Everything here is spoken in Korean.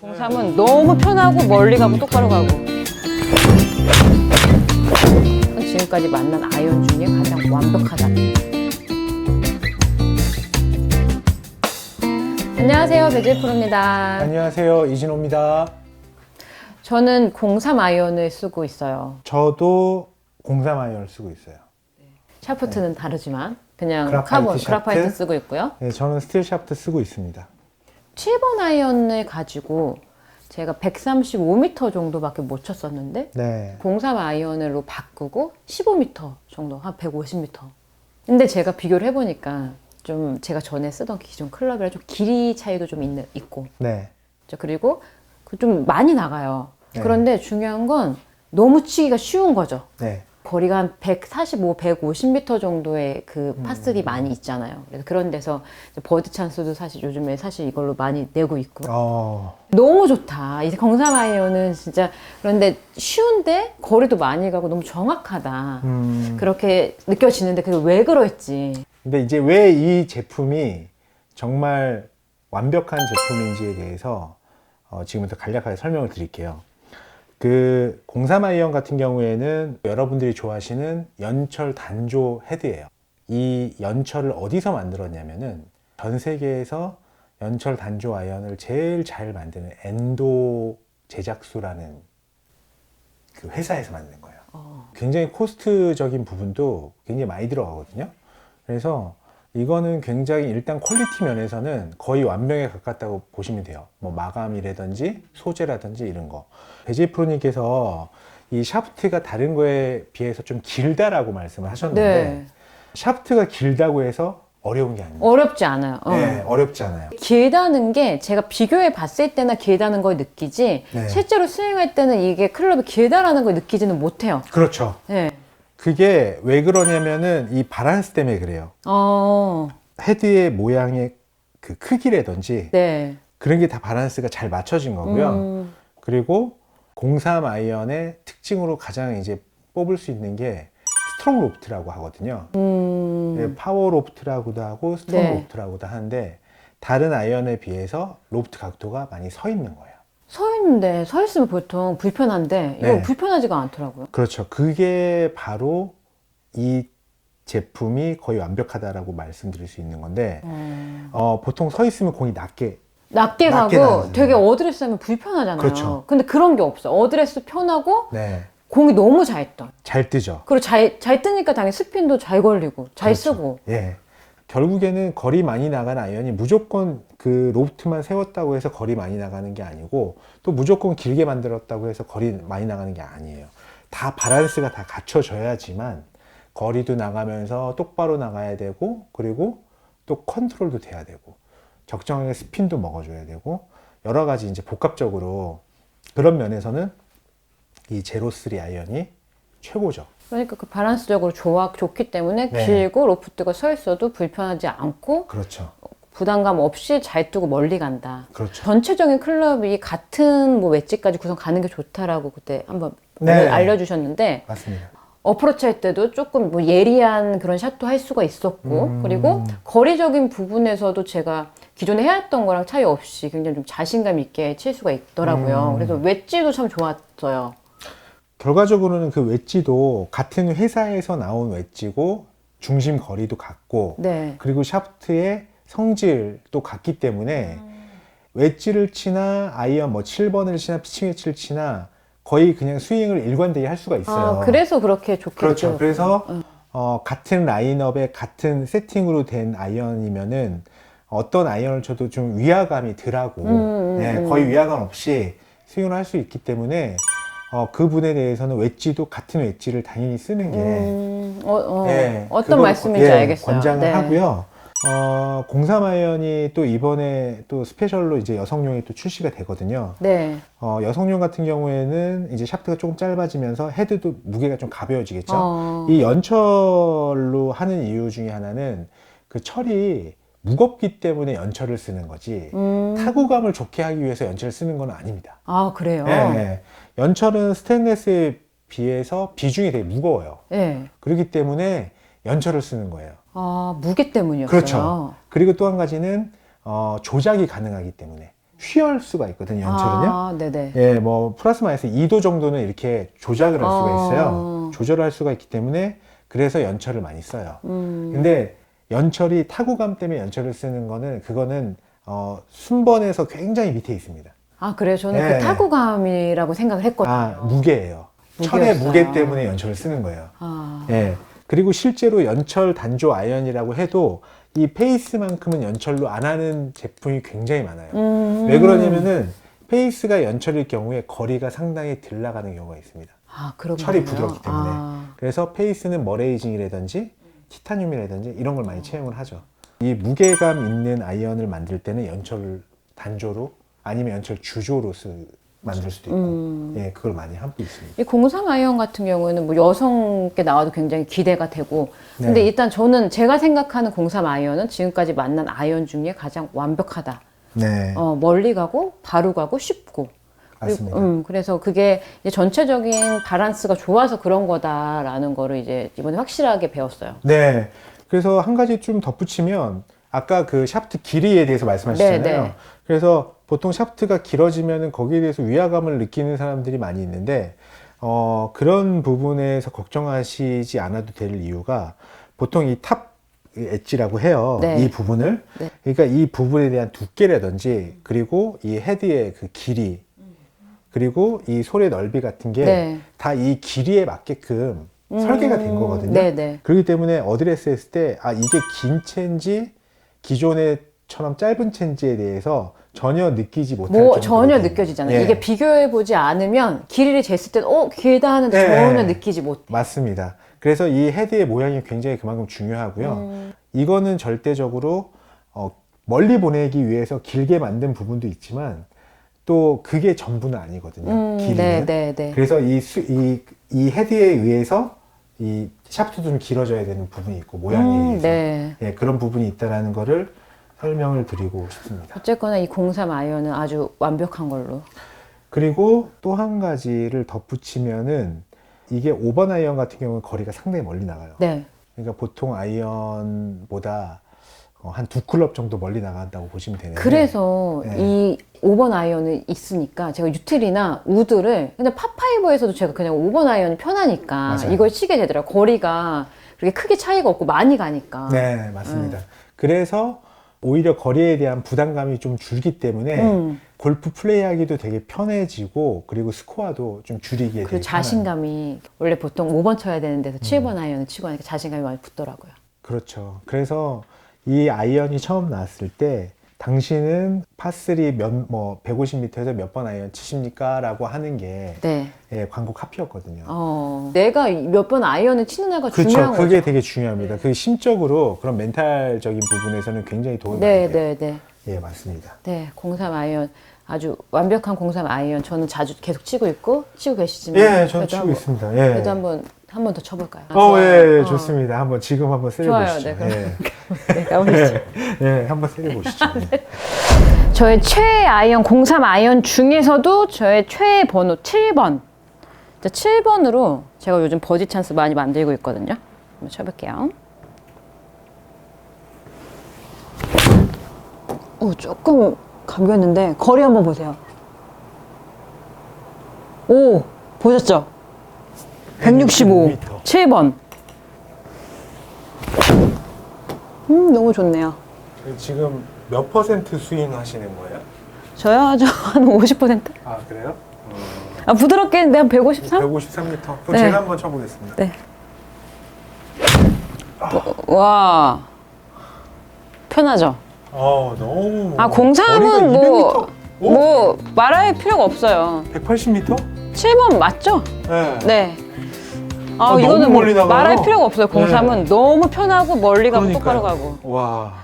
03은 너무 편하고 멀리 가고 똑바로 가고. 지금까지 만난 아이언 중에 가장 완벽하다. 안녕하세요, 베젤 프로입니다. 안녕하세요, 이진호입니다. 저는 03 아이언을 쓰고 있어요. 저도 03 아이언을 쓰고 있어요. 샤프트는 다르지만 그냥 그라파이트 카본, 샤프트? 그라파이트 쓰고 있고요. 네, 저는 스틸 샤프트 쓰고 있습니다. 7번 아이언을 가지고 제가 135m 정도밖에 못 쳤었는데 네. 03 아이언으로 바꾸고 15m 정도, 한 150m. 근데 제가 비교를 해보니까 좀 제가 전에 쓰던 기존 클럽이랑 좀 길이 차이도 좀 있고. 네. 그리고 좀 많이 나가요. 네. 그런데 중요한 건 너무 치기가 쉬운 거죠. 네. 거리가 한 145, 150m 정도의 그 파스리 많이 있잖아요. 그래서 그런 데서 버디 찬스도 사실 요즘에 사실 이걸로 많이 내고 있고. 너무 좋다. 이제 03 아이언은 진짜 그런데 쉬운데 거리도 많이 가고 너무 정확하다. 그렇게 느껴지는데 그게 왜 그럴지. 근데 이제 왜 이 제품이 정말 완벽한 제품인지에 대해서 지금부터 간략하게 설명을 드릴게요. 그 03 아이언 같은 경우에는 여러분들이 좋아하시는 연철 단조 헤드예요. 이 연철을 어디서 만들었냐면은 전 세계에서 연철 단조 아이언을 제일 잘 만드는 엔도 제작수라는 그 회사에서 만든 거예요. 굉장히 코스트적인 부분도 굉장히 많이 들어가거든요. 그래서 이거는 굉장히 일단 퀄리티 면에서는 거의 완벽에 가깝다고 보시면 돼요. 뭐 마감이라든지 소재라든지 이런 거. 베젤 프로님께서 이 샤프트가 다른 거에 비해서 좀 길다라고 말씀을 하셨는데 네. 샤프트가 길다고 해서 어려운 게 아닙니다. 어렵지 않아요. 네, 어렵지 않아요. 길다는 게 제가 비교해 봤을 때나 길다는 걸 느끼지 네. 실제로 스윙할 때는 이게 클럽이 길다라는 걸 느끼지는 못해요. 그렇죠. 네. 그게 왜 그러냐면은 이 바란스 때문에 그래요. 헤드의 모양의 그 크기라든지 네. 그런 게 다 바란스가 잘 맞춰진 거고요. 그리고 03 아이언의 특징으로 가장 이제 뽑을 수 있는 게 스트롱 로프트라고 하거든요. 파워 로프트라고도 하고 스트롱 네. 로프트라고도 하는데 다른 아이언에 비해서 로프트 각도가 많이 서 있는 거예요. 서 있는데 서 있으면 보통 불편한데 이거 네. 불편하지가 않더라고요. 그렇죠. 그게 바로 이 제품이 거의 완벽하다라고 말씀드릴 수 있는 건데 보통 서 있으면 공이 낮게 낮게 가고 나가잖아요. 되게 어드레스 하면 불편하잖아요. 그렇죠. 근데 그런 게 없어. 어드레스 편하고 네, 공이 너무 잘 떠. 잘 뜨죠. 그리고 잘 뜨니까 당연히 스핀도 잘 걸리고 잘 그렇죠. 쓰고. 예. 결국에는 거리 많이 나가는 아이언이 무조건 그 로프트만 세웠다고 해서 거리 많이 나가는 게 아니고 또 무조건 길게 만들었다고 해서 거리 많이 나가는 게 아니에요. 다 바란스가 다 갖춰져야지만 거리도 나가면서 똑바로 나가야 되고 그리고 또 컨트롤도 돼야 되고 적정하게 스핀도 먹어줘야 되고 여러 가지 이제 복합적으로 그런 면에서는 이 제로3 아이언이 최고죠. 그러니까 그 바란스적으로 좋기 때문에 네. 길고 로프트가 서 있어도 불편하지 않고 그렇죠. 부담감 없이 잘 뜨고 멀리 간다. 그렇죠. 전체적인 클럽이 같은 뭐 웨지까지 구성 가는 게 좋다라고 그때 한번 네. 알려주셨는데 맞습니다. 어프로치 할 때도 조금 뭐 예리한 그런 샷도 할 수가 있었고 그리고 거리적인 부분에서도 제가 기존에 해왔던 거랑 차이 없이 굉장히 좀 자신감 있게 칠 수가 있더라고요. 그래서 웨지도 참 좋았어요. 결과적으로는 그 웨지도 같은 회사에서 나온 웨지고 중심 거리도 같고 네. 그리고 샤프트의 성질도 같기 때문에 웨지를 치나 아이언 뭐 7번을 치나 피칭 웨지를 치나 거의 그냥 스윙을 일관되게 할 수가 있어요. 그래서 그렇게 좋게 그렇죠. 느껴요. 그래서 같은 라인업에 같은 세팅으로 된 아이언이면은 어떤 아이언을 쳐도 좀 위화감이 덜하고 네, 거의 위화감 없이 스윙을 할 수 있기 때문에 그 부분에 대해서는 웨지도 같은 웨지를 당연히 쓰는 게 네, 어떤 그걸, 말씀인지 알겠어요. 권장을 네. 하고요. 03 아이언이 또 이번에 또 스페셜로 이제 여성용이 또 출시가 되거든요. 네. 여성용 같은 경우에는 이제 샤프트가 조금 짧아지면서 헤드도 무게가 좀 가벼워지겠죠. 이 연철로 하는 이유 중에 하나는 그 철이 무겁기 때문에 연철을 쓰는 거지 타구감을 좋게 하기 위해서 연철을 쓰는 건 아닙니다. 아, 그래요? 네. 연철은 스테인레스에 비해서 비중이 되게 무거워요. 네. 그렇기 때문에 연철을 쓰는 거예요. 아, 무게 때문이었어요. 그렇죠. 그리고 또 한 가지는 조작이 가능하기 때문에 휘어할 수가 있거든요, 연철은요. 아, 네네. 예, 뭐 플러스 마이너스 2도 정도는 이렇게 조작을 할 수가 있어요. 조절할 수가 있기 때문에 그래서 연철을 많이 써요. 근데 연철이 타구감 때문에 연철을 쓰는 거는 그거는 순번에서 굉장히 밑에 있습니다. 아, 그래요? 저는 네. 그 타구감이라고 생각을 했거든요. 아, 무게예요. 철의 무게 때문에 연철을 쓰는 거예요. 아. 예. 그리고 실제로 연철 단조 아이언이라고 해도 이 페이스만큼은 연철로 안 하는 제품이 굉장히 많아요. 왜 그러냐면은 페이스가 연철일 경우에 거리가 상당히 덜 나가는 경우가 있습니다. 아, 그렇군요. 철이 부드럽기 때문에. 아. 그래서 페이스는 머레이징이라든지 티타늄이라든지 이런 걸 많이 채용을 하죠. 이 무게감 있는 아이언을 만들 때는 연철 단조로 아니면 연철 주조로 만들 수도 있고, 예, 그걸 많이 하고 있습니다. 이 03 아이언 같은 경우에는 뭐 여성께 나와도 굉장히 기대가 되고, 근데 네. 일단 저는 제가 생각하는 03 아이언은 지금까지 만난 아이언 중에 가장 완벽하다. 네, 멀리 가고 바로 가고 쉽고. 맞습니다. 그래서 그게 이제 전체적인 밸런스가 좋아서 그런 거다라는 거를 이제 이번에 확실하게 배웠어요. 네. 그래서 한 가지 좀 덧붙이면 아까 그 샤프트 길이에 대해서 말씀하셨잖아요. 네, 네. 그래서 보통 샤프트가 길어지면은 거기에 대해서 위화감을 느끼는 사람들이 많이 있는데 그런 부분에서 걱정하시지 않아도 될 이유가 보통 이 탑 엣지라고 해요. 네. 이 부분을. 네. 그러니까 이 부분에 대한 두께라든지 그리고 이 헤드의 그 길이 그리고 이 솔의 넓이 같은 게 다 이 길이에 맞게끔 설계가 된 거거든요. 네네. 그렇기 때문에 어드레스 했을 때 이게 긴 채인지 기존에처럼 짧은 채인지에 대해서 전혀 느끼지 못할 정도로 전혀 된- 느껴지잖아요. 예. 이게 비교해보지 않으면 길이를 쟀을 때는 길다 하는데 예. 전혀 느끼지 못해. 맞습니다. 그래서 이 헤드의 모양이 굉장히 그만큼 중요하고요. 이거는 절대적으로 멀리 보내기 위해서 길게 만든 부분도 있지만 또 그게 전부는 아니거든요. 길이는. 네네네. 그래서 이 헤드에 의해서 이 샤프트도 좀 길어져야 되는 부분이 있고 모양에 의해서 네. 예, 그런 부분이 있다라는 거를 설명을 드리고 싶습니다. 어쨌거나 이 03 아이언은 아주 완벽한 걸로. 그리고 또 한 가지를 덧붙이면은 이게 5번 아이언 같은 경우는 거리가 상당히 멀리 나가요. 네. 그러니까 보통 아이언보다 한 2클럽 정도 멀리 나간다고 보시면 되는데 그래서 네. 이 5번 아이언이 있으니까 제가 유틸이나 우드를 근데 파5에서도 제가 그냥 5번 아이언이 편하니까 맞아요. 이걸 치게 되더라고요. 거리가 그렇게 크게 차이가 없고 많이 가니까. 네, 맞습니다. 그래서 오히려 거리에 대한 부담감이 좀 줄기 때문에 골프 플레이하기도 되게 편해지고 그리고 스코어도 좀 줄이기에 그리고 되게 자신감이 원래 보통 5번 쳐야 되는 데서 7번 아이언을 치고 하니까 자신감이 많이 붙더라고요. 그렇죠. 그래서 이 아이언이 처음 나왔을 때 당신은 파3 150m에서 몇 번 아이언 치십니까? 라고 하는 게 네. 예, 광고 카피였거든요. 내가 몇 번 아이언을 치느냐가 그렇죠. 중요한 그게 거죠. 되게 중요합니다. 그 심적으로 그런 멘탈적인 부분에서는 굉장히 도움이 네, 많이 돼요. 네, 네. 예, 맞습니다. 네, 03 아이언 아주 완벽한 03 아이언 저는 자주 계속 치고 있고 치고 계시지만 예, 저는 그래도 치고 한번- 있습니다. 예. 그래도 한 번 더 쳐볼까요? 예, 좋습니다. 지금 한번 좋아요. 세려보시죠. 네, 그럼 예. 네, 가보시죠. 예, 한번 세려보시죠. 예. 저의 최애 아이언 03 아이언 중에서도 저의 최애 번호 7번. 7번으로 제가 요즘 버디 찬스 많이 만들고 있거든요. 한번 쳐볼게요. 조금 감겼는데 거리 한번 보세요. 오, 보셨죠? 165, 7번. 너무 좋네요. 지금 몇 퍼센트 스윙 하시는 거예요? 저요? 저 한 50%? 아, 그래요? 부드럽게 했는데 한 153? 153m. 그럼 네. 제가 한번 쳐보겠습니다. 네. 와. 편하죠? 너무. 03은 뭐 말할 필요가 없어요. 180m? 7번 맞죠? 네. 네. 너무 이거는 멀리 나가요. 말할 필요가 없어요. 03은 너무 편하고 멀리 가고 그러니까요. 똑바로 가고. 와.